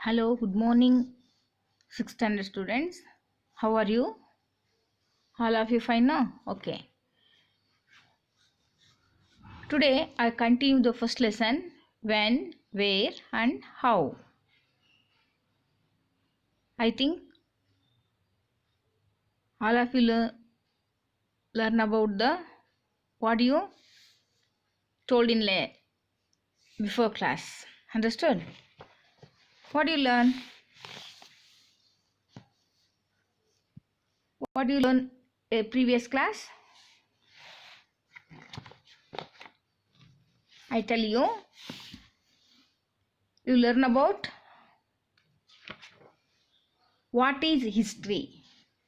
Hello, good morning, 6th standard students. How are you? All of you fine now? Okay. Today I continue the first lesson when, where, and how. I think all of you learn about the what you told in before class. Understood? What do you learn? What do you learn a previous class? I tell you, you learn about what is history.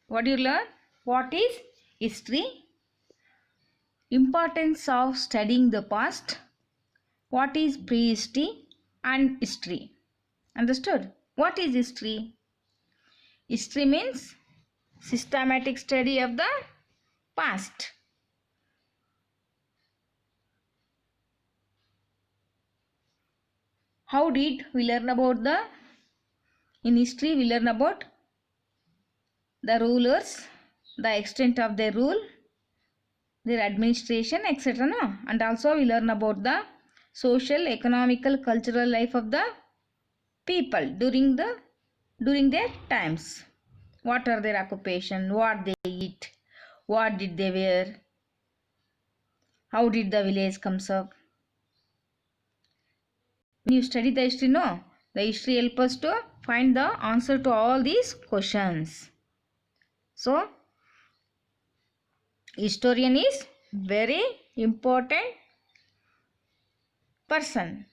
What do you learn? What is history? Importance of studying the past. What is prehistory and history? Understood? What is history? History means systematic study of the past. How did we learn about in history we learn about the rulers, the extent of their rule, their administration, etc. No? And also we learn about the social, economical, cultural life of the people during their times. What are their occupation, what they eat, what did they wear, how did the village comes up. When you study the history, no, the history helps us to find the answer to all these questions. So historian is very important person.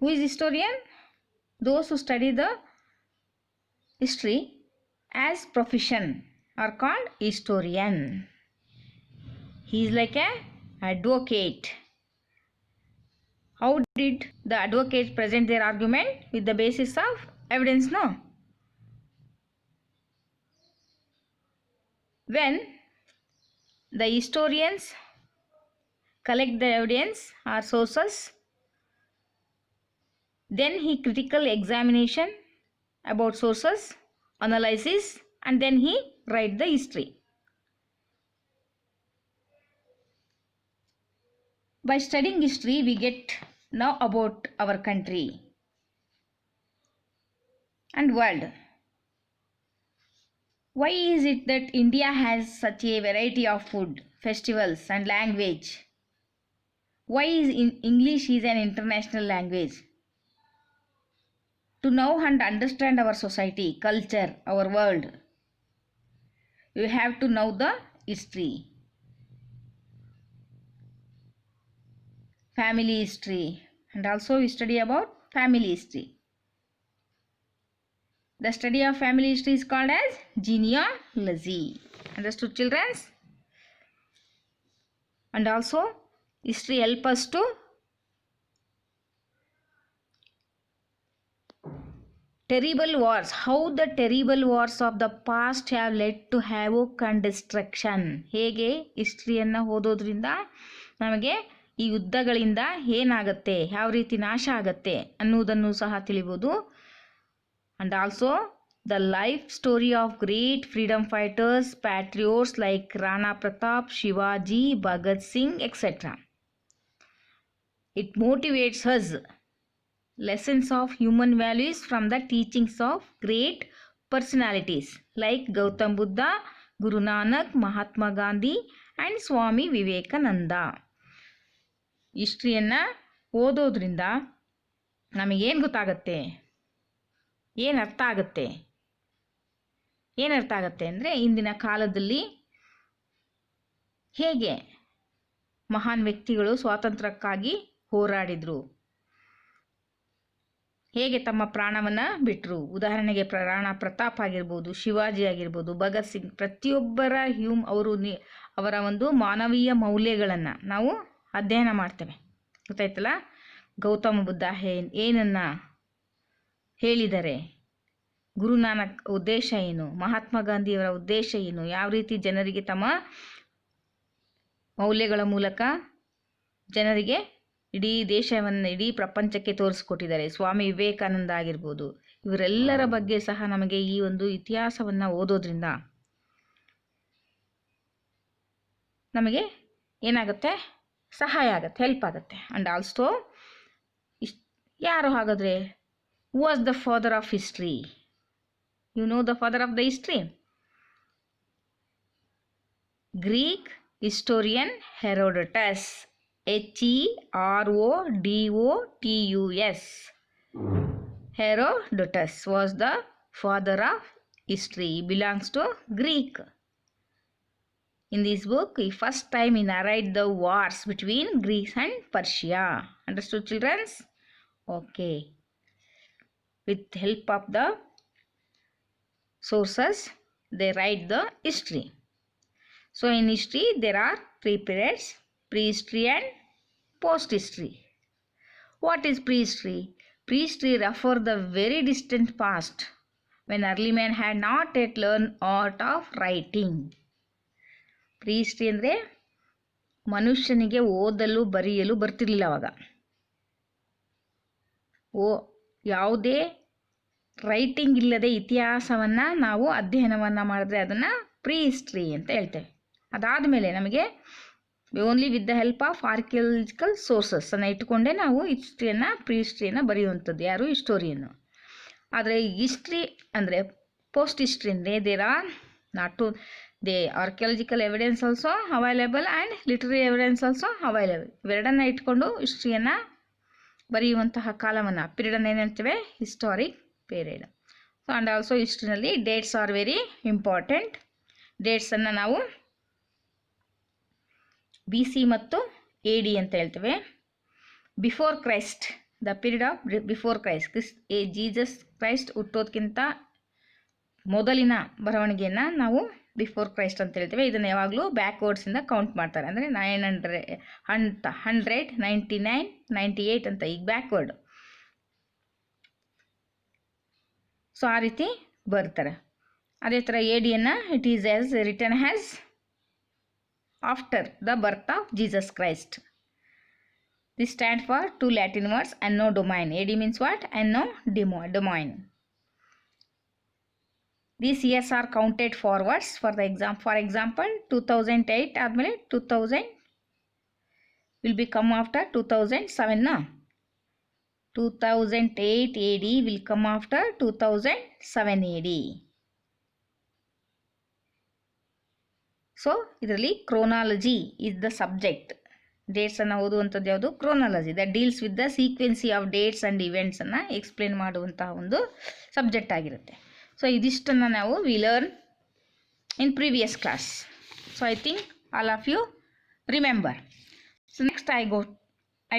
Who is historian? Those who study the history as profession are called historian. He is like an advocate. How did the advocates present their argument? With the basis of evidence, no? When the historians collect the evidence or sources, then he critical examination about sources, analysis, and then he write the history. By studying history, we get know about our country and world. Why is it that India has such a variety of food, festivals, and language? Why is English is an international language? To know and understand our society, culture, our world, you have to know the history. Family history, and also we study about family history. The study of family history is called as genealogy. Understood, children? And also history help us to terrible wars. How the terrible wars of the past have led to havoc and destruction. ಹೇಗೆ ಹಿಸ್ಟ್ರಿಯನ್ನು ಓದೋದ್ರಿಂದ ನಮಗೆ ಈ ಯುದ್ಧಗಳಿಂದ ಏನಾಗುತ್ತೆ, ಯಾವ ರೀತಿ ನಾಶ ಆಗುತ್ತೆ ಅನ್ನುವುದನ್ನು ಸಹ ತಿಳಿಬೋದು. And also the life story of great freedom fighters, patriots like Rana Pratap, Shivaji, Bhagat Singh, etc. It motivates us lessons of human values from the teachings of great personalities like Gautam Buddha, Guru Nanak, Mahatma Gandhi and Swami Vivekananda. ಹಿಸ್ಟ್ರಿಯನ್ನು ಓದೋದ್ರಿಂದ ನಮಗೇನು ಗೊತ್ತಾಗತ್ತೆ, ಏನು ಅರ್ಥ ಆಗುತ್ತೆ ಅಂದರೆ ಇಂದಿನ ಕಾಲದಲ್ಲಿ ಹೇಗೆ ಮಹಾನ್ ವ್ಯಕ್ತಿಗಳು ಸ್ವಾತಂತ್ರ್ಯಕ್ಕಾಗಿ ಹೋರಾಡಿದರು, ಹೇಗೆ ತಮ್ಮ ಪ್ರಾಣವನ್ನು ಬಿಟ್ಟರು. ಉದಾಹರಣೆಗೆ ರಾಣಾ ಪ್ರತಾಪ್ ಆಗಿರ್ಬೋದು, ಶಿವಾಜಿ ಆಗಿರ್ಬೋದು, ಭಗತ್ ಸಿಂಗ್, ಪ್ರತಿಯೊಬ್ಬರ ಅವರ ಒಂದು ಮಾನವೀಯ ಮೌಲ್ಯಗಳನ್ನು ನಾವು ಅಧ್ಯಯನ ಮಾಡ್ತೇವೆ. ಗೊತ್ತಾಯ್ತಲ್ಲ? ಗೌತಮ ಬುದ್ಧ ಏನನ್ನು ಹೇಳಿದ್ದಾರೆ, ಗುರುನಾನಕ್ ಉದ್ದೇಶ ಏನು, ಮಹಾತ್ಮ ಗಾಂಧಿಯವರ ಉದ್ದೇಶ ಏನು, ಯಾವ ರೀತಿ ಜನರಿಗೆ ತಮ್ಮ ಮೌಲ್ಯಗಳ ಮೂಲಕ ಜನರಿಗೆ ಇಡೀ ದೇಶವನ್ನು ಇಡೀ ಪ್ರಪಂಚಕ್ಕೆ ತೋರಿಸ್ಕೊಟ್ಟಿದ್ದಾರೆ. ಸ್ವಾಮಿ ವಿವೇಕಾನಂದ ಆಗಿರ್ಬೋದು, ಇವರೆಲ್ಲರ ಬಗ್ಗೆ ಸಹ ನಮಗೆ ಈ ಒಂದು ಇತಿಹಾಸವನ್ನು ಓದೋದ್ರಿಂದ ನಮಗೆ ಏನಾಗುತ್ತೆ, ಸಹಾಯ ಆಗುತ್ತೆ, ಹೆಲ್ಪ್ ಆಗುತ್ತೆ. ಆ್ಯಂಡ್ ಆಲ್ಸೋ ಯಾರು ಹಾಗಾದರೆ was the father of history? You know the father of the history? Greek historian Herodotus. Herodotus. Herodotus was the father of history. He belongs to Greek. In this book, he first time he narrated the wars between Greece and Persia. Understood, children? Okay. With help of the sources, they write the history. So in history there are three periods: prehistory and post-history. What is prehistory? Prehistory refers the very distant past when early man had not yet learned art of writing. Prehistory ಅಂದರೆ ಮನುಷ್ಯನಿಗೆ ಓದಲು ಬರೆಯಲು ಬರ್ತಿರ್ಲಿಲ್ಲ ಅವಾಗ. ಯಾವುದೇ writing ಇಲ್ಲದೆ ಇತಿಹಾಸವನ್ನು ನಾವು ಅಧ್ಯಯನವನ್ನು ಮಾಡಿದ್ರೆ ಅದನ್ನು ಪ್ರೀಹಿಸ್ಟ್ರಿ ಅಂತ ಹೇಳ್ತೇವೆ. ಅದಾದಮೇಲೆ ನಮಗೆ only with the help of archaeological ಸೋರ್ಸಸ್ಸನ್ನು ಇಟ್ಕೊಂಡೇ ನಾವು ಪ್ರೀಹಿಸ್ಟ್ರಿಯನ್ನು ಬರೆಯುವಂಥದ್ದು ಯಾರು, ಹಿಸ್ಟೋರಿಯನ್ನು. ಆದರೆ ಹಿಸ್ಟ್ರಿ ಅಂದರೆ ಪೋಸ್ಟ್ ಹಿಸ್ಟ್ರಿ ಅಂದರೆ there are not to they archaeological evidence also available and literary evidence also available. ಇವೆರಡನ್ನು ಇಟ್ಕೊಂಡು ಹಿಸ್ಟ್ರಿಯನ್ನು ಬರೆಯುವಂತಹ ಕಾಲವನ್ನು ಪೀರಿಯಡನ್ನು ಏನಂತೇವೆ, historic period. So and also ಹಿಸ್ಟ್ರಿನಲ್ಲಿ ಡೇಟ್ಸ್ ಆರ್ ವೆರಿ ಇಂಪಾರ್ಟೆಂಟ್. ಡೇಟ್ಸನ್ನು ನಾವು BC ಮತ್ತು AD ಅಂತ ಹೇಳ್ತೇವೆ. Before Christ, the period of before Christ, Jesus Christ ಹುಟ್ಟೋದಕ್ಕಿಂತ ಮೊದಲಿನ ಬರವಣಿಗೆಯನ್ನು ನಾವು ಬಿಫೋರ್ ಕ್ರೈಸ್ಟ್ ಅಂತ ಹೇಳ್ತೇವೆ. ಇದನ್ನು ಯಾವಾಗಲೂ ಬ್ಯಾಕ್ವರ್ಡ್ಸಿಂದ ಕೌಂಟ್ ಮಾಡ್ತಾರೆ. ಅಂದರೆ 900, 99, 98 ಅಂತ ಈಗ ಬ್ಯಾಕ್ವರ್ಡ್. ಸೊ ಆ ರೀತಿ ಬರ್ತಾರೆ. ಅದೇ ಥರ ADಯನ್ನು it is as return has after the birth of Jesus Christ. This stand for two Latin words ಅನ್ನೋ ಡೊಮೈನ್. AD means what? ಅನ್ನೋ domain. These years are counted forwards. For example 2008 ಆದಮೇಲೆ 2000 will become after 2007 na. 2008 AD will come after 2007 AD. So ಇದರಲ್ಲಿ chronology is the subject. ಡೇಟ್ಸನ್ನು ಓದುವಂಥದ್ದು ಯಾವುದು? Chronology. That deals with the sequence of dates and ಇವೆಂಟ್ಸನ್ನು explain ಮಾಡುವಂತಹ ಒಂದು subject ಆಗಿರುತ್ತೆ. So ಇದಿಷ್ಟನ್ನು ನಾವು we learn in previous class. So I think all of you remember. So next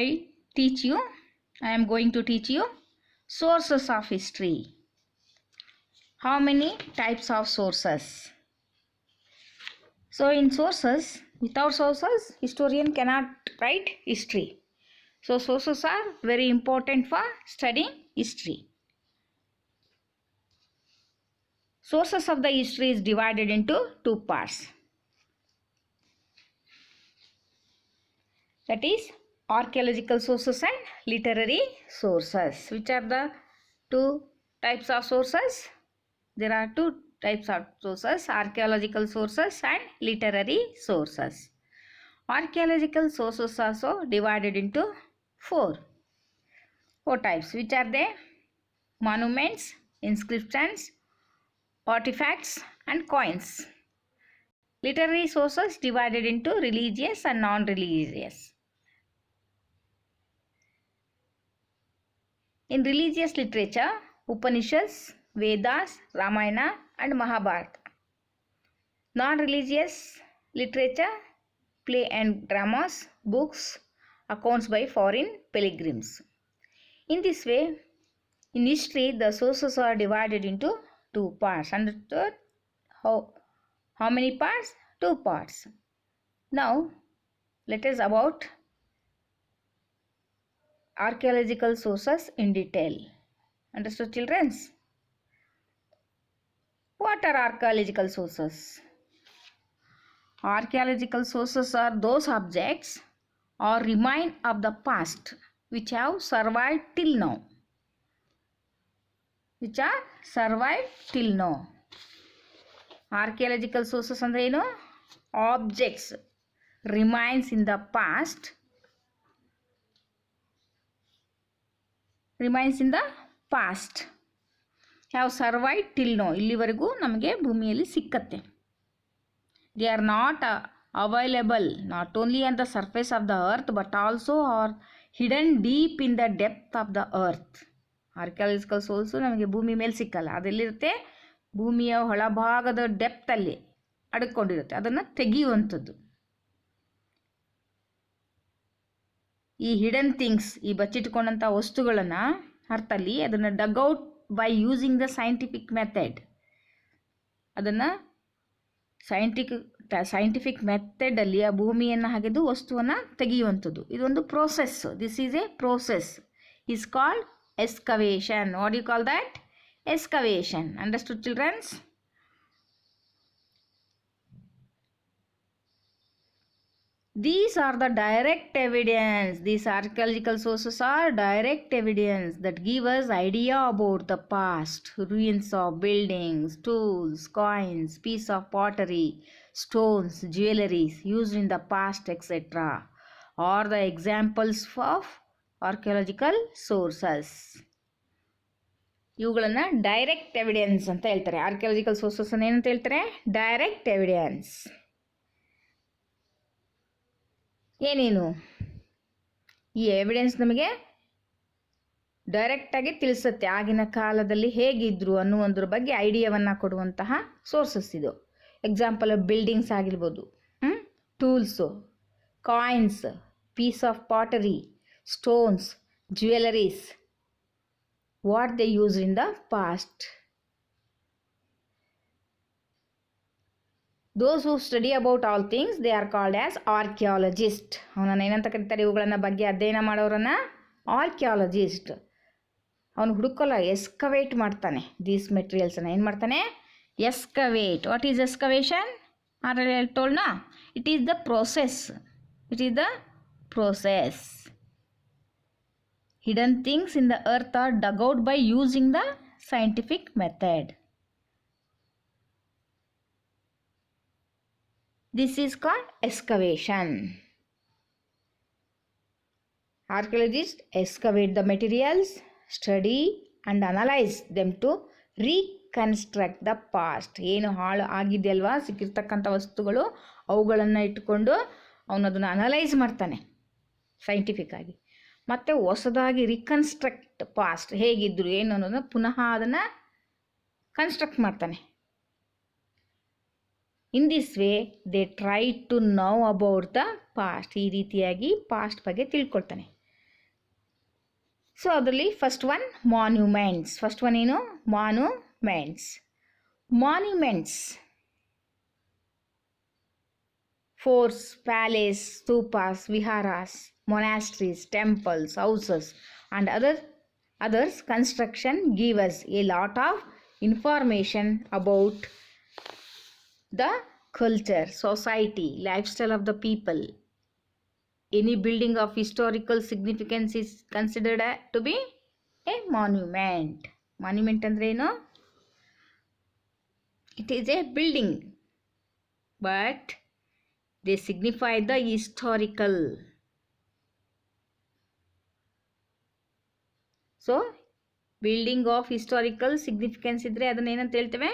I am going to teach you sources of history. How many types of sources? So in sources, without sources, historian cannot write history. So sources are very important for studying history. Sources of the history is divided into two parts. That is archaeological sources and literary sources. Which are the two types of sources? There are two types of sources: archaeological sources and literary sources. Archaeological sources also divided into four types. Which are they? Monuments, inscriptions, artifacts and coins. Literary sources divided into religious and non-religious. In religious literature, Upanishads, Vedas, Ramayana and Mahabharata. Non-religious literature, play and dramas, books, accounts by foreign pilgrims. In this way, in history, the sources are divided into two parts. Understood? How many parts? Two parts. Now, let us about archaeological sources in detail. Understood, children? What are archaeological sources? Archaeological sources are those objects or remain of the past which have survived till now. Which are survived till now. Archaeological sources ಅಂದ್ರೆ ಏನು? Objects remains in the past, have survived till now. ಇಲ್ಲಿವರೆಗೂ ನಮಗೆ ಭೂಮಿಯಲ್ಲಿ ಸಿಕ್ಕತ್ತೆ. They are not available not only on the surface of the earth but also are hidden deep in the depth of the earth. Archaeological source ನಮಗೆ ಭೂಮಿ ಮೇಲೆ ಸಿಕ್ಕಲ್ಲ. ಅದೆಲ್ಲಿರುತ್ತೆ? ಭೂಮಿಯ ಒಳಭಾಗದ ಡೆಪ್ತಲ್ಲಿ ಅಡಕೊಂಡಿರುತ್ತೆ. ಅದನ್ನು ತೆಗೆಯುವಂಥದ್ದು. ಈ ಹಿಡನ್ ಥಿಂಗ್ಸ್, ಈ ಬಚ್ಚಿಟ್ಕೊಂಡಂಥ ವಸ್ತುಗಳನ್ನು ಅರ್ಥಲ್ಲಿ ಅದನ್ನು dug out by using the scientific method. ಅದನ್ನು ಸೈಂಟಿಫಿಕ್ ಮೆಥಡಲ್ಲಿ ಆ ಭೂಮಿಯನ್ನು ಹಾಗೆದು ವಸ್ತುವನ್ನು ತೆಗೆಯುವಂಥದ್ದು. ಇದೊಂದು process. This is a process is called excavation. What do you call that? Excavation. Understood, children? These are the direct evidence. These archaeological sources are direct evidence that give us idea about the past. Ruins of buildings, tools, coins, piece of pottery, stones, jewelries used in the past, etc. are the examples of archaeological sources. ಇವುಗಳನ್ನು direct evidence ಅಂತ ಹೇಳ್ತಾರೆ. Archaeological sources ಅನ್ನು ಏನಂತ ಹೇಳ್ತಾರೆ? Direct evidence. ಏನೇನು ಈ evidence ನಮಗೆ ಡೈರೆಕ್ಟಾಗಿ ತಿಳಿಸುತ್ತೆ ಆಗಿನ ಕಾಲದಲ್ಲಿ ಹೇಗಿದ್ರು ಅನ್ನುವಂದ್ರ ಬಗ್ಗೆ ಐಡಿಯಾವನ್ನು ಕೊಡುವಂತಹ ಸೋರ್ಸಸ್ ಇದು. ಎಕ್ಸಾಂಪಲ್ ಬಿಲ್ಡಿಂಗ್ಸ್ ಆಗಿರ್ಬೋದು, tools, coins, piece of pottery, stones, jewelries, what they used in the past. Those who study about all things, they are called as archaeologists. ಅವನನ್ನು ಏನಂತ ಕರೀತಾರೆ? ಇವುಗಳನ್ನ ಬಗ್ಗೆ ಅಧ್ಯಯನ ಮಾಡೋರನ್ನ ಆರ್ಕಿಯಾಲಜಿಸ್ಟ್. ಅವನು ಹುಡುಕಲ್ಲ, ಎಸ್ಕವೇಟ್ ಮಾಡ್ತಾನೆ. ದೀಸ್ ಮೆಟೀರಿಯಲ್ಸನ್ನು ಏನು ಮಾಡ್ತಾನೆ? Excavate. What is excavation? Already told ನಾ? It is the process. It is the process. Hidden things in the earth are dug out by using the scientific method. This is called excavation. Archaeologists excavate the materials, study and analyze them to reconstruct the past. ಏನು ಹಾಳು ಆಗಿದೆ ಅಲ್ವಾ ಸಿಕ್ಕಿರ್ತಕ್ಕಂಥ ವಸ್ತುಗಳು, ಅವುಗಳನ್ನು ಇಟ್ಟುಕೊಂಡು ಅವನದನ್ನು analyse ಮಾಡ್ತಾನೆ scientific ಆಗಿ. ಮತ್ತು ಹೊಸದಾಗಿ ರಿಕನ್ಸ್ಟ್ರಕ್ಟ್ ಪಾಸ್ಟ್ ಹೇಗಿದ್ರು ಏನು ಅನ್ನೋದನ್ನ ಪುನಃ ಅದನ್ನು ಕನ್ಸ್ಟ್ರಕ್ಟ್ ಮಾಡ್ತಾನೆ. In this way they try to know about the past. ಈ ರೀತಿಯಾಗಿ ಪಾಸ್ಟ್ ಬಗ್ಗೆ ತಿಳ್ಕೊಳ್ತಾನೆ. ಸೊ ಅದರಲ್ಲಿ first one monuments. First one ಏನು? Monuments. Monuments forts, palace, stupas, viharas, monasteries, temples, houses and others construction give us a lot of information about the culture, society, lifestyle of the people. Any building of historical significance is considered to be a monument. Monument andre eno? It is a building, but they signify the historical. So building of historical significance ಇದ್ರೆ ಅದನ್ನ ಏನಂತ ಹೇಳ್ತೇವೆ?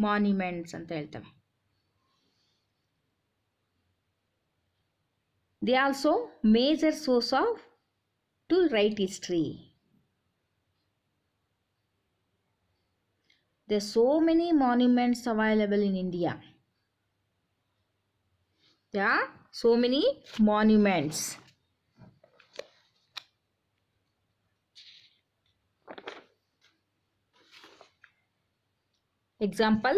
Monuments ಅಂತ ಹೇಳ್ತೇವೆ. They also major source of to write history. There are so many monuments available in India. There are so many monuments. Example: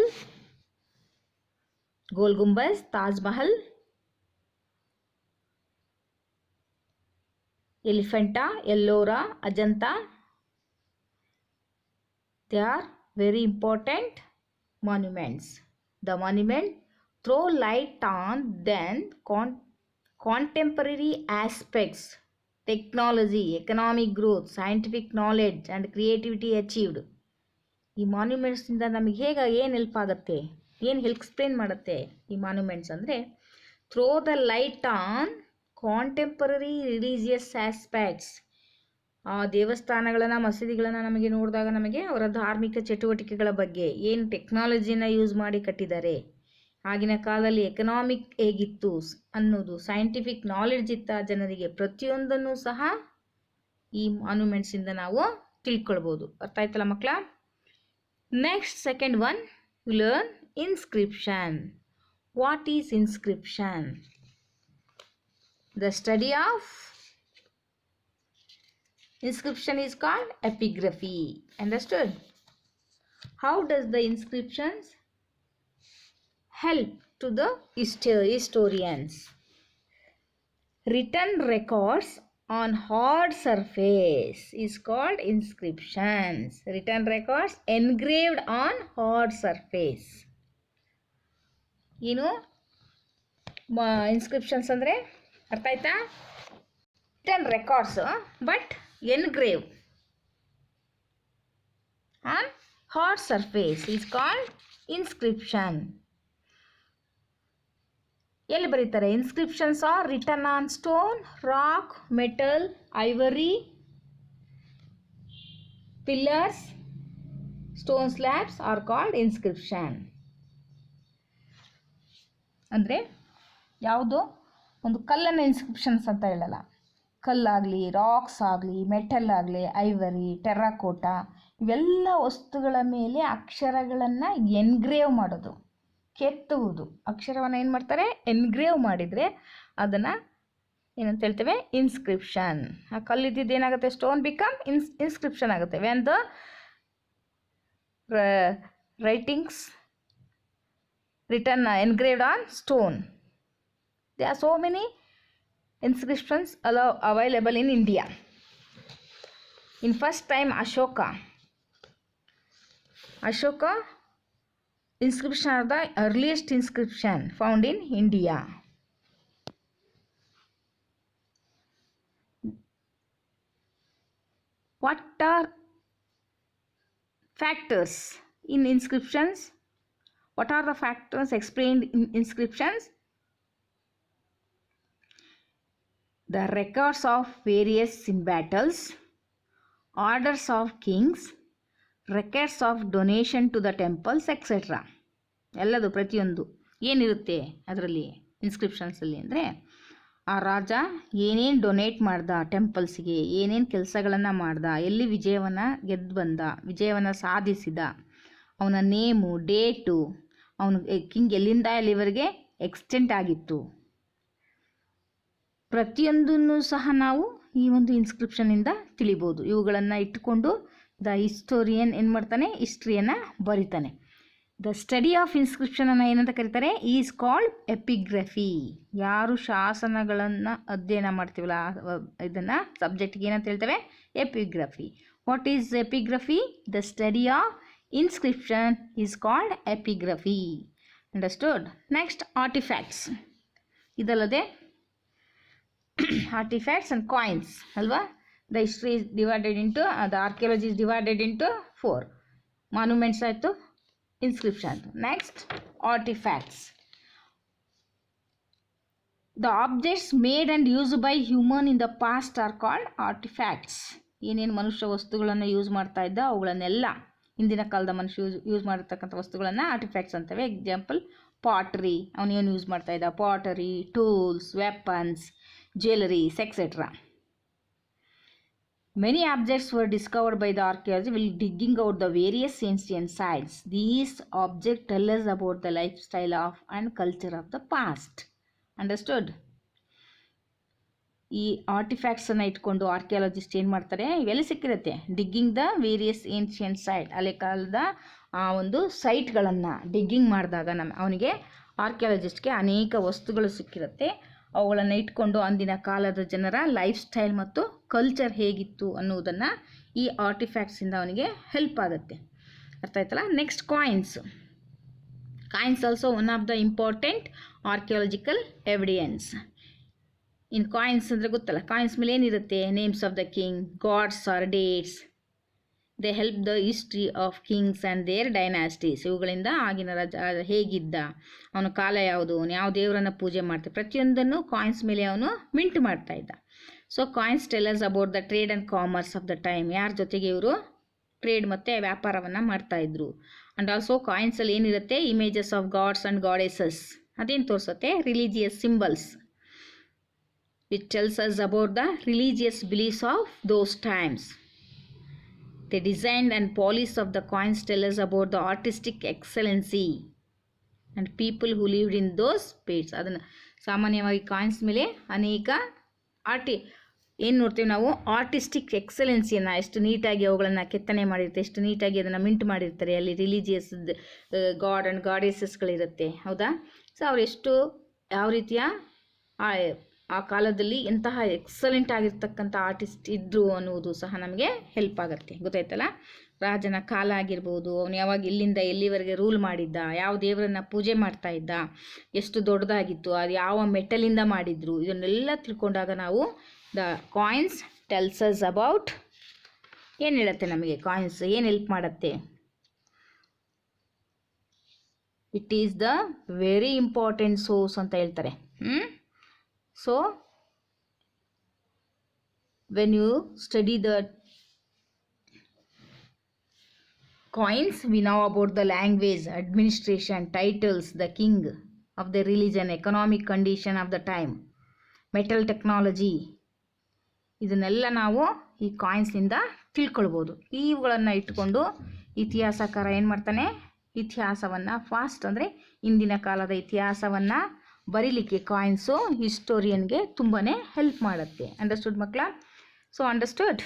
Gol Gumbaz, Taj Mahal, Elephanta, Ellora, Ajanta. They are very important monuments. The monument throw light on then contemporary aspects, technology, economic growth, scientific knowledge and creativity achieved. ಈ ಮಾನ್ಯುಮೆಂಟ್ಸಿಂದ ನಮಗೆ ಏನು help ಆಗುತ್ತೆ, ಏನು explain ಮಾಡುತ್ತೆ ಈ monuments ಅಂದರೆ, throw the light on contemporary religious aspects. ಆ ದೇವಸ್ಥಾನಗಳನ್ನು, ಮಸೀದಿಗಳನ್ನು ನಮಗೆ ನೋಡಿದಾಗ ನಮಗೆ ಅವರ ಧಾರ್ಮಿಕ ಚಟುವಟಿಕೆಗಳ ಬಗ್ಗೆ, ಏನು ಟೆಕ್ನಾಲಜಿನ ಯೂಸ್ ಮಾಡಿ ಕಟ್ಟಿದ್ದಾರೆ, ಆಗಿನ ಕಾಲದಲ್ಲಿ ಎಕನಾಮಿಕ್ ಹೇಗಿತ್ತು ಅನ್ನೋದು, ಸೈಂಟಿಫಿಕ್ ನಾಲೆಡ್ಜ್ ಇತ್ತ ಜನರಿಗೆ, ಪ್ರತಿಯೊಂದನ್ನು ಸಹ ಈ ಮಾನ್ಯುಮೆಂಟ್ಸಿಂದ ನಾವು ತಿಳ್ಕೊಳ್ಬೋದು. ಅರ್ಥ ಆಯ್ತಲ್ಲ ಮಕ್ಕಳ? Next second one, learn inscription. What is inscription? The study of inscription is called epigraphy. Understood? How does the inscriptions help to the historians? Written records on hard surface is called inscriptions. Written records engraved on hard surface. Inscriptions ಅಂದರೆ ಅರ್ಥ ಆಯ್ತಾ? Written records but engrave on hard surface is called inscription. ಎಲ್ಲಿ ಬರೀತಾರೆ? Inscriptions are written on stone, rock, metal, ivory, pillars, stone slabs are called inscription. ಅಂದರೆ ಯಾವುದೋ ಒಂದು ಕಲ್ಲನ್ನು inscriptions ಅಂತ ಹೇಳಲ್ಲ. ಕಲ್ಲಾಗಲಿ, ರಾಕ್ಸ್ ಆಗಲಿ, ಮೆಟಲ್ ಆಗಲಿ, ಐವರಿ, ಟೆರ್ರಾಕೋಟಾ, ಇವೆಲ್ಲ ವಸ್ತುಗಳ ಮೇಲೆ ಅಕ್ಷರಗಳನ್ನು ಎನ್ಗ್ರೇವ್ ಮಾಡೋದು, ಕೆತ್ತುವುದು. ಅಕ್ಷರವನ್ನು ಏನು ಮಾಡ್ತಾರೆ? ಎನ್ಗ್ರೇವ್ ಮಾಡಿದರೆ ಅದನ್ನು ಏನಂತ ಹೇಳ್ತೇವೆ? ಇನ್ಸ್ಕ್ರಿಪ್ಷನ್. ಆ ಕಲ್ಲಿದ್ದಿದ್ದು ಏನಾಗುತ್ತೆ? ಸ್ಟೋನ್ ಬಿಕಮ್ ಇನ್ಸ್ಕ್ರಿಪ್ಷನ್ ಆಗುತ್ತೆ. When the writings written engraved on stone. There are so many inscriptions available in India. In first time Ashoka inscription are the earliest inscription found in India. What are factors in inscriptions? What are the factors explained in inscriptions? The records of various in battles, orders of kings, records of donation to the temples, etc. ಎಲ್ಲದು ಪ್ರತಿಯೊಂದು ಏನಿರುತ್ತೆ ಅದರಲ್ಲಿ ಇನ್ಸ್ಕ್ರಿಪ್ಷನ್ಸಲ್ಲಿ ಅಂದರೆ, ಆ ರಾಜ ಏನೇನು donate ಮಾಡ್ದ ಟೆಂಪಲ್ಸ್ಗೆ, ಏನೇನು ಕೆಲಸಗಳನ್ನು ಮಾಡ್ದ, ಎಲ್ಲಿ ವಿಜಯವನ್ನು ಗೆದ್ದು ಬಂದ, ವಿಜಯವನ್ನು ಸಾಧಿಸಿದ, ಅವನ ನೇಮು, ಡೇಟು, ಅವನು ಕಿಂಗ್ ಎಲ್ಲಿಂದ ಎಲ್ಲಿವರೆಗೆ ಎಕ್ಸ್ಟೆಂಟ್ ಆಗಿತ್ತು, ಪ್ರತಿಯೊಂದನ್ನು ಸಹ ನಾವು ಈ ಒಂದು ಇನ್ಸ್ಕ್ರಿಪ್ಷನಿಂದ ತಿಳಿಬೋದು. ಇವುಗಳನ್ನು ಇಟ್ಟುಕೊಂಡು ದ ಹಿಸ್ಟೋರಿಯನ್ ಏನು ಮಾಡ್ತಾನೆ? ಹಿಸ್ಟ್ರಿಯನ್ನು ಬರಿತಾನೆ. ದ ಸ್ಟಡಿ ಆಫ್ ಇನ್ಸ್ಕ್ರಿಪ್ಷನನ್ನು ಏನಂತ ಕರೀತಾರೆ? Is called epigraphy. ಯಾರು ಶಾಸನಗಳನ್ನು ಅಧ್ಯಯನ ಮಾಡ್ತೀವಲ್ಲ ಇದನ್ನು ಸಬ್ಜೆಕ್ಟ್ಗೆ ಏನಂತ ಹೇಳ್ತೇವೆ? Epigraphy. What is epigraphy? The study of inscription is called epigraphy. Understood? Next, artifacts. ಇದಲ್ಲದೆ artifacts and coins ಅಲ್ವಾ? The history is divided into, the archaeology is divided into 4. Monuments ಆಯಿತು, inscription ಆಯಿತು. Next, artifacts. The objects made and used by human in the past are called artifacts. ಏನೇನು ಮನುಷ್ಯ ವಸ್ತುಗಳನ್ನು use ಮಾಡ್ತಾ ಇದ್ದ ಅವುಗಳನ್ನೆಲ್ಲ ಹಿಂದಿನ ಕಾಲದ ಮನುಷ್ಯ ಯೂಸ್ ಮಾಡಿರ್ತಕ್ಕಂಥ ವಸ್ತುಗಳನ್ನು ಆರ್ಟಿಫ್ಯಾಕ್ಟ್ಸ್ ಅಂತವೆ. ಎಕ್ಸಾಂಪಲ್ ಪಾಟರಿ, ಅವನೇನು ಯೂಸ್ ಮಾಡ್ತಾ ಇದ್ದ? Pottery, tools, weapons, jewelleries, etcetera. Many objects were discovered by the archaeology while digging out the various ancient sites. These objects tell us about the lifestyle of and culture of the past. Understood? ಈ ಆರ್ಟಿಫ್ಯಾಕ್ಟ್ಸನ್ನು ಇಟ್ಕೊಂಡು archaeologist ಏನು ಮಾಡ್ತಾರೆ? ಇವೆಲ್ಲ ಸಿಕ್ಕಿರುತ್ತೆ. Digging the various ancient site, ಹಳೆ ಕಾಲದ ಆ ಒಂದು ಸೈಟ್ಗಳನ್ನು ಡಿಗ್ಗಿಂಗ್ ಮಾಡಿದಾಗ ಅವನಿಗೆ ಆರ್ಕಿಯಾಲಜಿಸ್ಟ್ಗೆ ಅನೇಕ ವಸ್ತುಗಳು ಸಿಕ್ಕಿರುತ್ತೆ. ಅವುಗಳನ್ನು ಇಟ್ಕೊಂಡು ಅಂದಿನ ಕಾಲದ ಜನರ ಲೈಫ್ ಸ್ಟೈಲ್ ಮತ್ತು ಕಲ್ಚರ್ ಹೇಗಿತ್ತು ಅನ್ನೋದನ್ನು ಈ ಆರ್ಟಿಫ್ಯಾಕ್ಟ್ಸಿಂದ ಅವನಿಗೆ ಹೆಲ್ಪ್ ಆಗುತ್ತೆ. ಅರ್ಥ ಆಯ್ತಲ್ಲ? Next, coins. Coins also one of the important archaeological evidence. In coins ಅಂದರೆ ಗೊತ್ತಲ್ಲ, ಕಾಯಿನ್ಸ್ ಮೇಲೆ ಏನಿರುತ್ತೆ, names of the king, gods or dates. They help the history of kings and their dynasties. ಇವುಗಳಿಂದ ಆಗಿನ ಹೇಗಿದ್ದ, ಅವನ ಕಾಲ ಯಾವುದು, ಅವನು ಯಾವ ದೇವರನ್ನು ಪೂಜೆ ಮಾಡ್ತಾರೆ, ಪ್ರತಿಯೊಂದನ್ನು ಕಾಯಿನ್ಸ್ ಮೇಲೆ ಅವನು ಮಿಂಟ್ ಮಾಡ್ತಾ ಇದ್ದ. So coins tellers about the trade and commerce of the time. ಯಾರ ಜೊತೆಗೆ ಇವರು ಟ್ರೇಡ್ ಮತ್ತು ವ್ಯಾಪಾರವನ್ನು ಮಾಡ್ತಾಯಿದ್ರು. ಆ್ಯಂಡ್ ಆಲ್ಸೋ ಕಾಯಿನ್ಸಲ್ಲಿ ಏನಿರುತ್ತೆ, images of God's and goddesses. ಅದೇನು ತೋರಿಸುತ್ತೆ, religious symbols which tells us about the religious beliefs of those times. The design and polish of the coins tell us about the artistic excellency and people who lived in those periods. ಅದನ್ನು ಸಾಮಾನ್ಯವಾಗಿ coins ಮೇಲೆ ಅನೇಕ ಏನು ನೋಡ್ತೀವಿ ನಾವು, artistic ಎಕ್ಸಲೆನ್ಸಿಯನ್ನು, ಎಷ್ಟು ನೀಟಾಗಿ ಅವುಗಳನ್ನು ಕೆತ್ತನೆ ಮಾಡಿರ್ತಾರೆ, ಎಷ್ಟು ನೀಟಾಗಿ ಅದನ್ನು ಮಿಂಟ್ ಮಾಡಿರ್ತಾರೆ. ಅಲ್ಲಿ ರಿಲಿಜಿಯಸ್ ಗಾಡ್ ಆ್ಯಂಡ್ ಗಾಡೆಸಸ್ಗಳಿರುತ್ತೆ, ಹೌದಾ. ಸೊ ಅವರೆಷ್ಟು ಯಾವ ರೀತಿಯ ಆ ಕಾಲದಲ್ಲಿ ಎಂತಹ ಎಕ್ಸಲೆಂಟ್ ಆಗಿರ್ತಕ್ಕಂಥ ಆರ್ಟಿಸ್ಟ್ ಇದ್ದರು ಅನ್ನುವುದು ಸಹ ನಮಗೆ ಹೆಲ್ಪ್ ಆಗುತ್ತೆ. ಗೊತ್ತಾಯ್ತಲ್ಲ, ರಾಜನ ಕಾಲ ಆಗಿರ್ಬೋದು, ಅವನು ಯಾವಾಗ ಇಲ್ಲಿಂದ ಎಲ್ಲಿವರೆಗೆ ರೂಲ್ ಮಾಡಿದ್ದ, ಯಾವ ದೇವರನ್ನು ಪೂಜೆ ಮಾಡ್ತಾ ಇದ್ದ, ಎಷ್ಟು ದೊಡ್ಡದಾಗಿತ್ತು, ಅದು ಯಾವ ಮೆಟಲಿಂದ ಮಾಡಿದ್ರು, ಇದನ್ನೆಲ್ಲ ತಿಳ್ಕೊಂಡಾಗ ನಾವು the coins tells us about, ಏನು ಹೇಳುತ್ತೆ ನಮಗೆ ಕಾಯಿನ್ಸ್, ಏನು ಹೆಲ್ಪ್ ಮಾಡುತ್ತೆ. It is the very important source ಅಂತ ಹೇಳ್ತಾರೆ. So when you study the coins, we know about the language, administration, titles, the king of the religion, economic condition of the time, metal technology. ಇದನ್ನೆಲ್ಲ ನಾವು ಈ ಕಾಯಿನ್ಸ್ನಿಂದ ತಿಳ್ಕೊಳ್ಬೋದು. ಇವುಗಳನ್ನು ಇಟ್ಕೊಂಡು ಇತಿಹಾಸಕಾರ ಏನು ಮಾಡ್ತಾನೆ, ಇತಿಹಾಸವನ್ನು ಫಾಸ್ಟ್ ಅಂದರೆ ಇಂದಿನ ಕಾಲದ ಇತಿಹಾಸವನ್ನು ಬರೀಲಿಕ್ಕೆ ಕಾಯಿನ್ಸು ಹಿಸ್ಟೋರಿಯನ್ಗೆ ತುಂಬಾ ಹೆಲ್ಪ್ ಮಾಡುತ್ತೆ. ಅಂಡರ್ಸ್ಟುಡ್ ಮಕ್ಕಳ? So understood?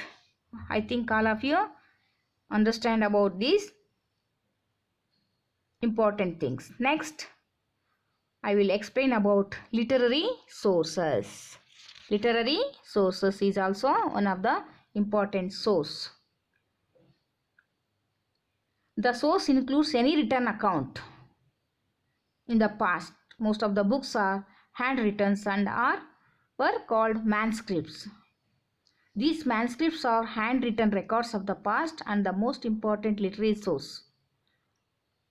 I think all of you understand about these important things. Next I will explain about literary sources. Literary sources is also one of the important source. The source includes any written account in the past. Most of the books are handwritten and were called manuscripts. These manuscripts are handwritten records of the past and the most important literary source.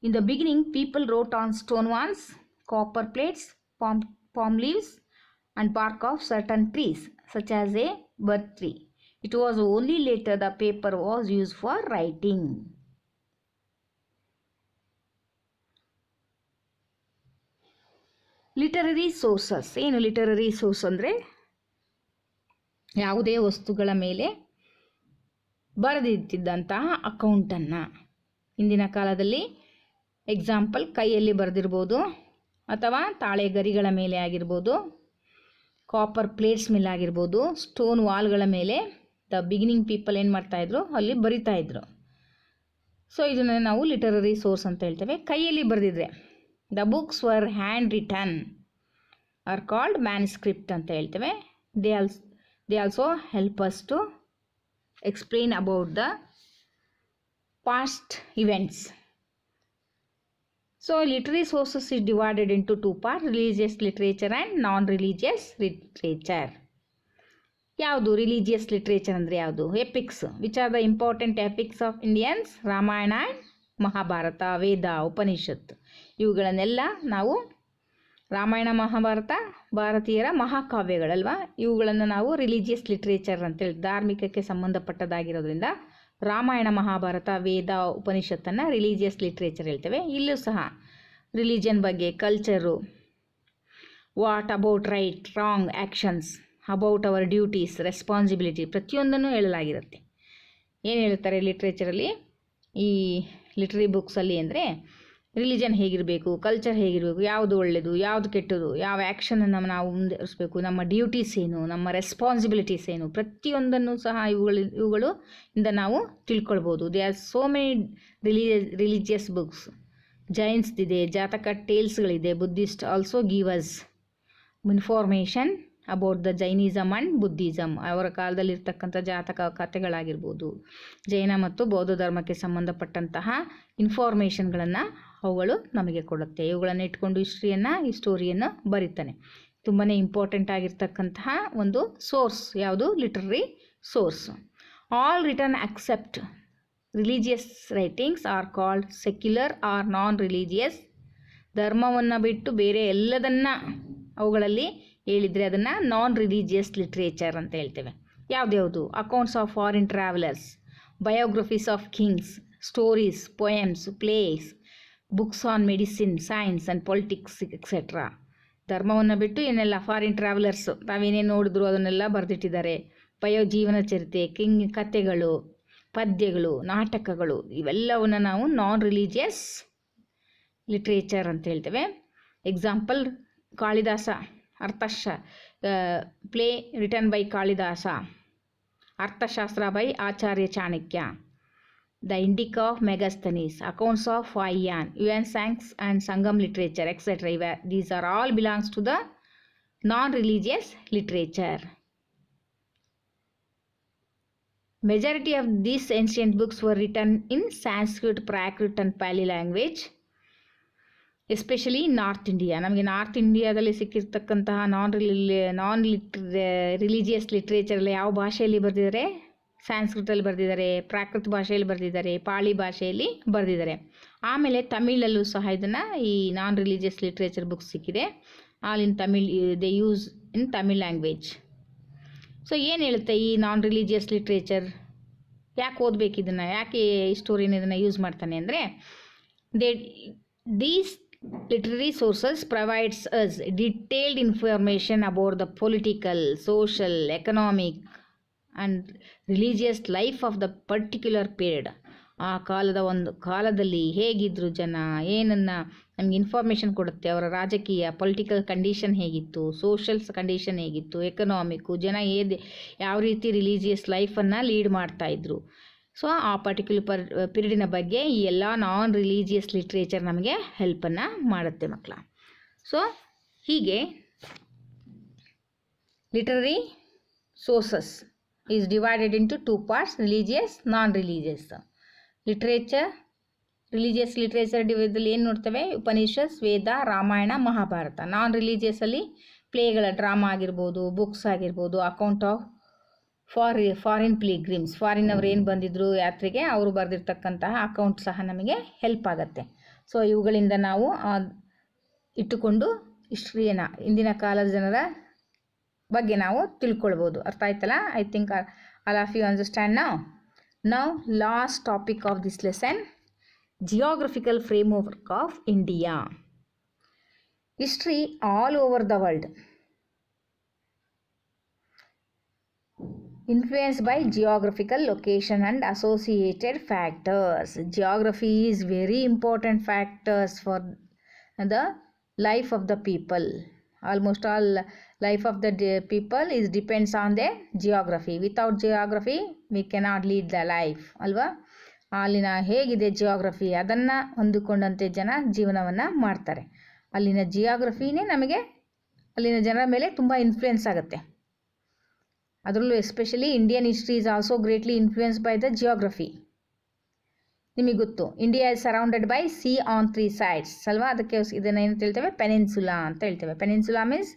In the beginning, people wrote on stone wands, copper plates, palm leaves, and bark of certain trees, such as a birch tree. It was only later the paper was used for writing. Literary sources ಏನು? Literary source ಅಂದರೆ ಯಾವುದೇ ವಸ್ತುಗಳ ಮೇಲೆ ಬರೆದಿಟ್ಟಿದ್ದಂತಹ ಅಕೌಂಟನ್ನು. ಇಂದಿನ ಕಾಲದಲ್ಲಿ example ಕೈಯಲ್ಲಿ ಬರೆದಿರ್ಬೋದು, ಅಥವಾ ತಾಳೆ ಗರಿಗಳ ಮೇಲೆ ಆಗಿರ್ಬೋದು, ಕಾಪರ್ ಪ್ಲೇಟ್ಸ್ ಮೇಲೆ ಆಗಿರ್ಬೋದು, ಸ್ಟೋನ್ ವಾಲ್ಗಳ ಮೇಲೆ ದ ಬಿಗಿನಿಂಗ್ ಪೀಪಲ್ ಏನು ಮಾಡ್ತಾಯಿದ್ರು, ಅಲ್ಲಿ ಬರಿತಾಯಿದ್ರು. ಸೊ ಇದನ್ನು ನಾವು ಲಿಟರರಿ ಸೋರ್ಸ್ ಅಂತ ಹೇಳ್ತೇವೆ. ಕೈಯಲ್ಲಿ ಬರೆದಿದ್ರೆ the books were hand written are called manuscript ಅಂತ ಹೇಳ್ತೇವೆ. They also help us to explain about the past events. So literary sources is divided into two part, religious literature and non religious literature. ಯಾವುದು religious literature ಅಂದರೆ ಯಾವುದು? Epics. Which are the important epics of Indians? Ramayana and Mahabharata, Veda, Upanishad. ಇವುಗಳನ್ನೆಲ್ಲ ನಾವು ರಾಮಾಯಣ ಮಹಾಭಾರತ ಭಾರತೀಯರ ಮಹಾಕಾವ್ಯಗಳಲ್ವಾ, ಇವುಗಳನ್ನು ನಾವು religious literature ಅಂತೇಳಿ ಧಾರ್ಮಿಕಕ್ಕೆ ಸಂಬಂಧಪಟ್ಟದಾಗಿರೋದ್ರಿಂದ ರಾಮಾಯಣ ಮಹಾಭಾರತ ವೇದ ಉಪನಿಷತ್ತನ್ನು religious literature ಹೇಳ್ತೇವೆ. ಇಲ್ಲೂ ಸಹ ರಿಲಿಜನ್ ಬಗ್ಗೆ, culture, what about right wrong actions, about our duties responsibility, ಪ್ರತಿಯೊಂದನ್ನು ಹೇಳಲಾಗಿರುತ್ತೆ. ಏನು ಹೇಳ್ತಾರೆ ಲಿಟ್ರೇಚರಲ್ಲಿ, ಈ ಲಿಟ್ರರಿ ಬುಕ್ಸಲ್ಲಿ ಅಂದರೆ ರಿಲಿಜನ್ ಹೇಗಿರಬೇಕು, ಕಲ್ಚರ್ ಹೇಗಿರಬೇಕು, ಯಾವುದು ಒಳ್ಳೆಯದು, ಯಾವುದು ಕೆಟ್ಟದು, ಯಾವ ಆ್ಯಕ್ಷನನ್ನು ನಾವು ಮುಂದುವರಿಸಬೇಕು, ನಮ್ಮ ಡ್ಯೂಟೀಸ್ ಏನು, ನಮ್ಮ ರೆಸ್ಪಾನ್ಸಿಬಿಲಿಟೀಸ್ ಏನು, ಪ್ರತಿಯೊಂದನ್ನು ಸಹ ಇವುಗಳು ಇಂದ ನಾವು ತಿಳ್ಕೊಳ್ಬೋದು. They are so many religious books. ಜೈನ್ಸ್ದಿದೆ, ಜಾತಕ ಟೇಲ್ಸ್ಗಳಿದೆ, Buddhist also give us information about the Jainism and Buddhism. ಅವರ ಕಾಲದಲ್ಲಿರ್ತಕ್ಕಂಥ ಜಾತಕ ಕಥೆಗಳಾಗಿರ್ಬೋದು, ಜೈನ ಮತ್ತು ಬೌದ್ಧ ಧರ್ಮಕ್ಕೆ ಸಂಬಂಧಪಟ್ಟಂತಹ ಇನ್ಫಾರ್ಮೇಷನ್ಗಳನ್ನು ಅವುಗಳು ನಮಗೆ ಕೊಡುತ್ತೆ. ಇವುಗಳನ್ನು ಇಟ್ಕೊಂಡು ಹಿಸ್ಟೋರಿಯನ್ನು ಬರೀತಾನೆ. ತುಂಬಾ ಇಂಪಾರ್ಟೆಂಟ್ ಆಗಿರ್ತಕ್ಕಂತಹ ಒಂದು ಸೋರ್ಸ್ ಯಾವುದು, literary source. All written except religious writings are called secular or non religious. ಧರ್ಮವನ್ನು ಬಿಟ್ಟು ಬೇರೆ ಎಲ್ಲದನ್ನು ಅವುಗಳಲ್ಲಿ ಹೇಳಿದರೆ ಅದನ್ನು ನಾನ್ ರಿಲಿಜಿಯಸ್ ಲಿಟ್ರೇಚರ್ ಅಂತ ಹೇಳ್ತೇವೆ. ಯಾವ್ದ್ಯಾವುದು? Accounts of foreign travellers, biographies of kings, stories, poems, plays, books on medicine, science and politics etcetera. ಧರ್ಮವನ್ನು ಬಿಟ್ಟು ಏನೆಲ್ಲ ಫಾರಿನ್ ಟ್ರಾವೆಲರ್ಸು ತಾವೇನೇನು ನೋಡಿದ್ರು ಅದನ್ನೆಲ್ಲ ಬರೆದಿಟ್ಟಿದ್ದಾರೆ. ಜೀವನ ಚರಿತ್ರೆ, ಕಿಂಗ್ ಕಥೆಗಳು, ಪದ್ಯಗಳು, ನಾಟಕಗಳು, ಇವೆಲ್ಲವನ್ನು ನಾವು ನಾನ್ ರಿಲಿಜಿಯಸ್ ಲಿಟ್ರೇಚರ್ ಅಂತ ಹೇಳ್ತೇವೆ. Example Kalidasa play written by Kalidasa, Arthashastra by Acharya Chanakya, the Indica of Megasthenes, accounts of Faxian, Hiuen Tsang and Sangam literature etcetera. These are all belongs to the non religious literature. Majority of these ancient books were written in Sanskrit, Prakrit and Pali language, especially north India. ನಮಗೆ north ಇಂಡಿಯಾದಲ್ಲಿ ಸಿಕ್ಕಿರ್ತಕ್ಕಂತಹ ನಾನ್ religious ಲಿಟ್ರೇಚರಲ್ಲಿ ಯಾವ ಭಾಷೆಯಲ್ಲಿ ಬರೆದಿದ್ದಾರೆ? ಸಂಸ್ಕೃತದಲ್ಲಿ ಬರೆದಿದ್ದಾರೆ, ಪ್ರಾಕೃತ ಭಾಷೆಯಲ್ಲಿ ಬರೆದಿದ್ದಾರೆ, ಪಾಳಿ ಭಾಷೆಯಲ್ಲಿ ಬರೆದಿದ್ದಾರೆ. ಆಮೇಲೆ ತಮಿಳಲ್ಲೂ ಸಹ ಇದನ್ನು ಈ ನಾನ್ ರಿಲಿಜಿಯಸ್ ಲಿಟ್ರೇಚರ್ ಬುಕ್ಸ್ ಸಿಕ್ಕಿದೆ. All in Tamil, they use in Tamil language. So ಏನು ಹೇಳುತ್ತೆ ಈ ನಾನ್ ರಿಲಿಜಿಯಸ್ ಲಿಟ್ರೇಚರ್? ಯಾಕೆ ಓದಬೇಕು ಇದನ್ನು? ಯಾಕೆ ಹಿಸ್ಟೋರಿಯನ್ ಇದನ್ನು ಯೂಸ್ ಮಾಡ್ತಾನೆ ಅಂದರೆ, these literary sources provides us detailed information about the political, social, economic and religious life of the particular period. ಆ ಕಾಲದಲ್ಲಿ ಹೇಗಿದ್ರು ಜನ, ಏನನ್ನು ನಮಗೆ ಇನ್ಫಾರ್ಮೇಷನ್ ಕೊಡುತ್ತೆ. ಅವರ ರಾಜಕೀಯ ಪೊಲಿಟಿಕಲ್ ಕಂಡೀಷನ್ ಹೇಗಿತ್ತು, ಸೋಷಲ್ಸ್ ಕಂಡೀಷನ್ ಹೇಗಿತ್ತು, ಎಕನಾಮಿಕ್ಕು, ಜನ ಯಾವ ರೀತಿ ರಿಲಿಜಿಯಸ್ ಲೈಫನ್ನು ಲೀಡ್ ಮಾಡ್ತಾಯಿದ್ರು. ಸೊ ಆ ಪರ್ಟಿಕ್ಯುಲರ್ ಪೀರಿಯಡಿನ ಬಗ್ಗೆ ಈ ಎಲ್ಲ ನಾನ್ ರಿಲಿಜಿಯಸ್ ಲಿಟ್ರೇಚರ್ ನಮಗೆ ಹೆಲ್ಪನ್ನು ಮಾಡುತ್ತೆ ಮಕ್ಕಳ. ಸೊ ಹೀಗೆ literary sources is divided into 2 parts, religious, non religious. Religious literature ಡಿವಿಷನಲ್ಲಿ ಏನು ನೋಡ್ತೇವೆ? ಉಪನಿಷತ್, ವೇದ, ರಾಮಾಯಣ, ಮಹಾಭಾರತ. ನಾನ್ ರಿಲಿಜಿಯಸ್ಸಲ್ಲಿ ಪ್ಲೇಗಳ ಡ್ರಾಮಾ ಆಗಿರ್ಬೋದು, ಬುಕ್ಸ್ ಆಗಿರ್ಬೋದು, account of foreign pilgrims, foreign ಅವ್ರು ಏನು ಬಂದಿದ್ರು ಯಾತ್ರೆಗೆ, ಅವರು ಬರೆದಿರ್ತಕ್ಕಂತಹ ಅಕೌಂಟ್ ಸಹ ನಮಗೆ ಹೆಲ್ಪ್ ಆಗುತ್ತೆ. ಸೊ ಇವುಗಳಿಂದ ನಾವು ಇಟ್ಟುಕೊಂಡು ಹಿಸ್ಟ್ರಿಯನ್ನು, ಇಂದಿನ ಕಾಲದ ಜನರ ಬಗ್ಗೆ ನಾವು ತಿಳ್ಕೊಳ್ಬೋದು. ಅರ್ಥ ಆಯ್ತಲ್ಲ? I think all of you understand now last topic of this lesson, geographical framework of India. History all over the world influenced by geographical location and associated factors. Geography is very important factors for the life of the people. Almost all life of the people is depends on their geography. Without geography we cannot lead the life. ಅಲ್ವಾ? ಅಲ್ಲಿನ ಹೇಗಿದೆ geography, ಅದನ್ನು ಹೊಂದಿಕೊಂಡಂತೆ ಜನ ಜೀವನವನ್ನು ಮಾಡ್ತಾರೆ. ಅಲ್ಲಿನ ಜಿಯೋಗ್ರಫಿನೇ ನಮಗೆ ಅಲ್ಲಿನ ಜನರ ಮೇಲೆ ತುಂಬ ಇನ್ಫ್ಲುಯೆನ್ಸ್ ಆಗುತ್ತೆ. ಅದರಲ್ಲೂ especially Indian history is also greatly influenced by the geography. ನಿಮಗೆ ಗೊತ್ತು, India is surrounded by C on 3 sides ಅಲ್ವಾ? ಅದಕ್ಕೆ ಇದನ್ನು ಏನು ಹೇಳ್ತೇವೆ? ಪೆನಿನ್ಸುಲಾ ಅಂತ ಹೇಳ್ತೇವೆ. Peninsula means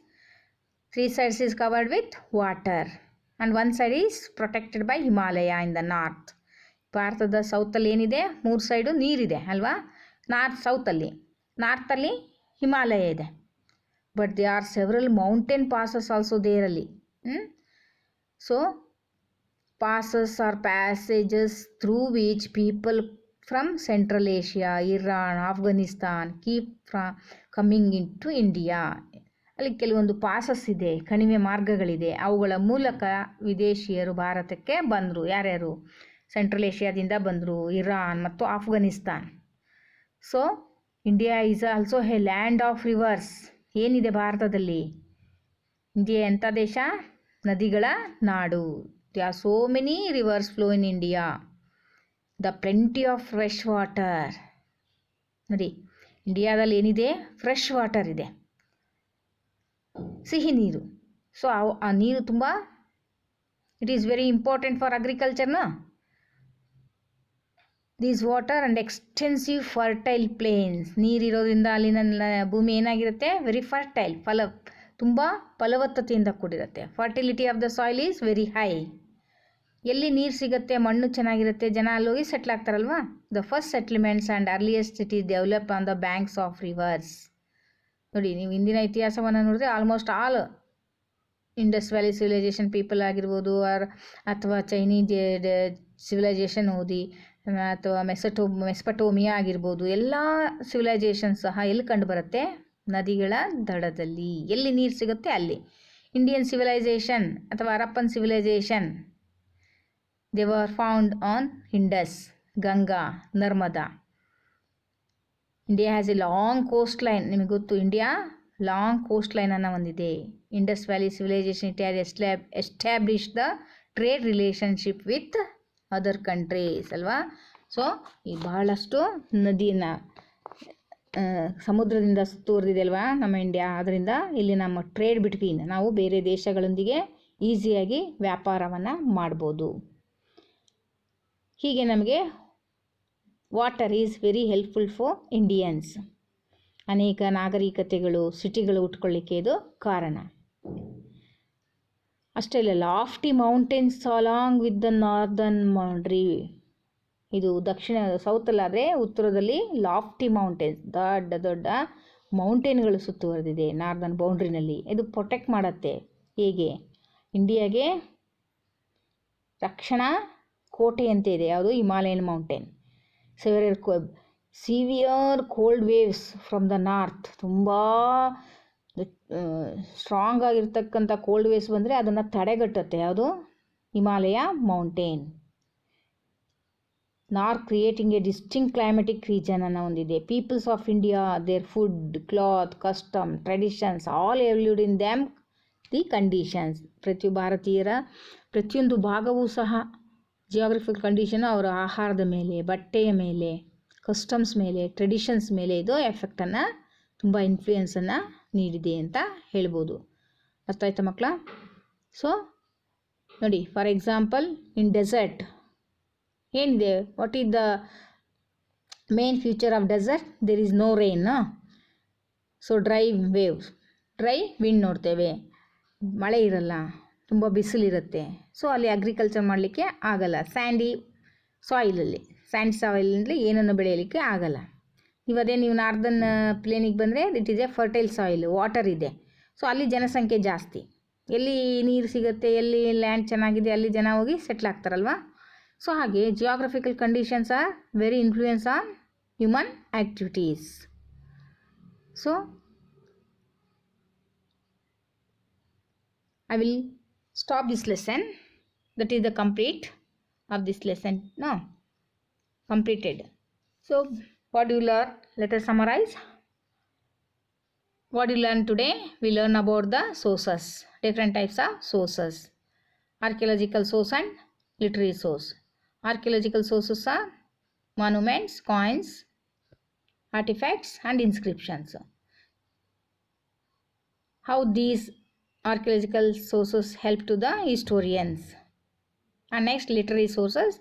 3 sides is covered with water and 1 side is protected by Himalaya in the north. ಭಾರತದ ಸೌತಲ್ಲಿ ಏನಿದೆ? 3 ಸೈಡು ನೀರಿದೆ ಅಲ್ವಾ? ನಾರ್ತಲ್ಲಿ ಹಿಮಾಲಯ ಇದೆ. But they are several mountain passes also ದೇರಲ್ಲಿ. So passes are passages through which people from Central Asia, Iran, Afghanistan keep from coming into India. ಅಲ್ಲಿ ಕೆಲವೊಂದು passes ಇದೆ, ಕಣಿವೆ ಮಾರ್ಗಗಳಿದೆ. ಅವುಗಳ ಮೂಲಕ ವಿದೇಶಿಯರು ಭಾರತಕ್ಕೆ ಬಂದರು. ಯಾರ್ಯಾರು? ಸೆಂಟ್ರಲ್ ಏಷ್ಯಾದಿಂದ ಬಂದರು, ಇರಾನ್ ಮತ್ತು Afghanistan. So India is also a land of rivers. ಏನಿದೆ ಭಾರತದಲ್ಲಿ? ಇಂಡಿಯಾ ಎಂಥ ದೇಶ? ನದಿಗಳ ನಾಡು. there are so many rivers flow in India. the plenty of fresh water. ನೋಡಿ, ಇಂಡಿಯಾದಲ್ಲಿ ಏನಿದೆ? ಫ್ರೆಶ್ ವಾಟರ್ ಇದೆ, ಸಿಹಿ ನೀರು. ಸೊ ಆ ನೀರು ತುಂಬ it is very important for ಅಗ್ರಿಕಲ್ಚರ್ನ. These water and extensive fertile plains. ನೀರಿರೋದ್ರಿಂದ ಅಲ್ಲಿನ ಭೂಮಿ ಏನಾಗಿರುತ್ತೆ? ವೆರಿ ಫರ್ಟೈಲ್, ತುಂಬ ಫಲವತ್ತತೆಯಿಂದ ಕೂಡಿರುತ್ತೆ. Fertility of the soil is very high. ಎಲ್ಲಿ ನೀರು ಸಿಗುತ್ತೆ, ಮಣ್ಣು ಚೆನ್ನಾಗಿರುತ್ತೆ, ಜನ ಅಲ್ಲೋಗಿ ಸೆಟ್ಲ್ ಆಗ್ತಾರಲ್ವಾ. The first settlements and earliest cities develop on the banks of rivers. ನೋಡಿ, ನೀವು ಇಂದಿನ ಇತಿಹಾಸವನ್ನು ನೋಡಿದ್ರೆ almost all Indus valley civilisation people ಆಗಿರ್ಬೋದು, ಅಥವಾ ಚೈನೀಸ್ ಸಿವಿಲೈಸೇಷನ್ ಓದಿ, ಅಥವಾ ಮೆಸ್ಪಟೋಮಿಯಾ ಆಗಿರ್ಬೋದು, ಎಲ್ಲ ಸಿವಿಲೈಸೇಷನ್ ಸಹ ಎಲ್ಲಿ ಕಂಡು ಬರುತ್ತೆ? ನದಿಗಳ ದಡದಲ್ಲಿ. ಎಲ್ಲಿ ನೀರು ಸಿಗುತ್ತೆ ಅಲ್ಲಿ. ಇಂಡಿಯನ್ ಸಿವಿಲೈಸೇಷನ್ ಅಥವಾ Harappan civilisation, they were found on Indus, Ganga, Narmada. India has a long coast line. ನಿಮಗೆ ಗೊತ್ತು, ಇಂಡಿಯಾ ಲಾಂಗ್ ಕೋಸ್ಟ್ ಲೈನನ್ನು ಹೊಂದಿದೆ. Indus valley civilisation it has establish the trade relationship with other countries ಅಲ್ವಾ. ಸೊ ಈ ಬಹಳಷ್ಟು ನದಿಯನ್ನು ಸಮುದ್ರದಿಂದ ಸುತ್ತುವರೆದಿದೆ ಅಲ್ವಾ ನಮ್ಮ ಇಂಡಿಯಾ. ಅದರಿಂದ ಇಲ್ಲಿ ನಮ್ಮ ಟ್ರೇಡ್ ಬಿಟ್ವೀನ್, ನಾವು ಬೇರೆ ದೇಶಗಳೊಂದಿಗೆ ಈಸಿಯಾಗಿ ವ್ಯಾಪಾರವನ್ನು ಮಾಡ್ಬೋದು. ಹೀಗೆ ನಮಗೆ water is very helpful for Indians. ಅನೇಕ ನಾಗರಿಕತೆಗಳು, ಸಿಟಿಗಳು ಹುಟ್ಕೊಳ್ಳಿಕ್ಕೆ ಇದು ಕಾರಣ. ಅಷ್ಟೇ ಅಲ್ಲ, lofty mountains along with the northern boundary. ಇದು ದಕ್ಷಿಣ ಸೌತಲ್ಲಾದರೆ ಉತ್ತರದಲ್ಲಿ ಲಾಫ್ಟಿ ಮೌಂಟೇನ್ಸ್, ದೊಡ್ಡ ದೊಡ್ಡ ಮೌಂಟೇನ್ಗಳು ಸುತ್ತುವರೆದಿದೆ ನಾರ್ದರ್ನ್ ಬೌಂಡ್ರಿನಲ್ಲಿ. ಇದು ಪ್ರೊಟೆಕ್ಟ್ ಮಾಡುತ್ತೆ. ಹೇಗೆ? ಇಂಡಿಯಾಗೆ ರಕ್ಷಣಾ ಕೋಟೆಯಂತೆ ಇದೆ. ಯಾವುದು? Himalayan mountain. Severe cold waves from the north. ತುಂಬ ಸ್ಟ್ರಾಂಗ್ ಆಗಿರ್ತಕ್ಕಂಥ ಕೋಲ್ಡ್ ವೇವ್ಸ್ ಬಂದರೆ ಅದನ್ನು ತಡೆಗಟ್ಟುತ್ತೆ. ಯಾವುದು? Himalaya mountain. North creating a distinct climatic ರೀಜನನ್ನು ಹೊಂದಿದೆ. Peoples of India, their food, cloth, custom, traditions all evolved in them the conditions. ಭಾರತೀಯರ ಪ್ರತಿಯೊಂದು ಭಾಗವೂ ಸಹ ಜಿಯೋಗ್ರಫಿಕಲ್ ಕಂಡೀಷನು ಅವರ ಆಹಾರದ ಮೇಲೆ, ಬಟ್ಟೆಯ ಮೇಲೆ, ಕಸ್ಟಮ್ಸ್ ಮೇಲೆ, ಟ್ರೆಡಿಷನ್ಸ್ ಮೇಲೆ ಇದು ಎಫೆಕ್ಟನ್ನು, ತುಂಬ ಇನ್ಫ್ಲೂಯೆನ್ಸನ್ನು ನೀಡಿದೆ ಅಂತ ಹೇಳ್ಬೋದು. ಅರ್ಥ ಆಯ್ತಾ ಮಕ್ಕಳ? ಸೊ ನೋಡಿ, ಫಾರ್ ಎಕ್ಸಾಂಪಲ್ ಇನ್ ಡೆಸರ್ಟ್ ಏನಿದೆ? What is the main feature of desert? There is no rain. So dry waves, dry wind ನೋಡ್ತೇವೆ. ಮಳೆ ಇರಲ್ಲ, ತುಂಬ ಬಿಸಿಲಿರುತ್ತೆ. ಸೊ ಅಲ್ಲಿ ಅಗ್ರಿಕಲ್ಚರ್ ಮಾಡಲಿಕ್ಕೆ ಆಗಲ್ಲ. ಸ್ಯಾಂಡಿ ಸಾಯಿಲಲ್ಲಿ, ಸ್ಯಾಂಡ್ ಸಾಯಿಲಲ್ಲಿ ಏನನ್ನು ಬೆಳೆಯಲಿಕ್ಕೆ ಆಗಲ್ಲ. ನೀವು ನಾರ್ದನ್ ಪ್ಲೇನಿಗೆ ಬಂದರೆ it is A fertile soil, water ಇದೆ. ಸೊ ಅಲ್ಲಿ ಜನಸಂಖ್ಯೆ ಜಾಸ್ತಿ. ಎಲ್ಲಿ ನೀರು ಸಿಗುತ್ತೆ, ಎಲ್ಲಿ ಲ್ಯಾಂಡ್ ಚೆನ್ನಾಗಿದೆ, ಅಲ್ಲಿ ಜನ ಹೋಗಿ ಸೆಟ್ಲ್ ಆಗ್ತಾರಲ್ವ. ಸೊ ಹಾಗೆ geographical conditions are very influence on human activities. So I will stop this lesson. That is the complete of this lesson. No, completed. So what do you learn? Let us summarize. What do you learn today? We learn about the sources, different types of sources. Archaeological source and literary source. Archaeological sources are monuments, coins, artifacts and inscriptions. How these archaeological sources help to the historians. And next, literary sources.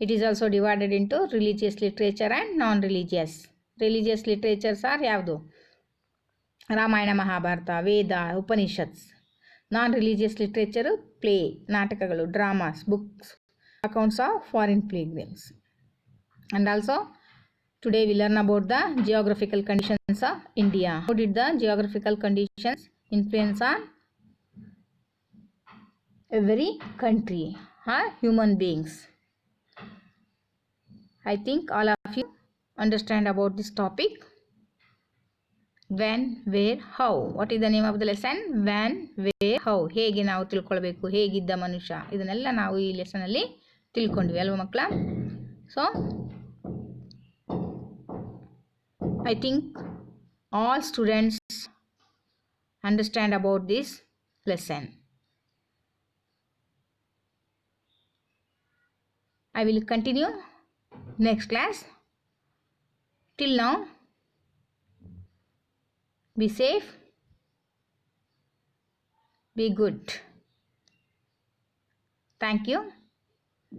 It is also divided into religious literature and non-religious. Religious literatures are ಯಾವುದು? ರಾಮಾಯಣ, ಮಹಾಭಾರತ, ವೇದ, Upanishads. non-religious literature, play, ನಾಟಕಗಳು, dramas, books, accounts of foreign pilgrims. And also today we learn about the geographical conditions of India. How did the geographical conditions influence on every country or human beings? I think all of you understand about this topic. When, where, how. What is the name of the lesson? When, where, how. ಹೇಗೆ ನಾವು ತಿಳ್ಕೊಳ್ಬೇಕು, ಹೇಗಿದ್ದ ಮನುಷ್ಯ, ಇದನ್ನೆಲ್ಲ ನಾವು ಈ ಲೆಸನಲ್ಲಿ ತಿಳ್ಕೊಂಡ್ವಿ ಅಲ್ವ ಮಕ್ಕಳ? So I think all students understand about this lesson. I will continue next class. Till now, be safe, be good. Thank you.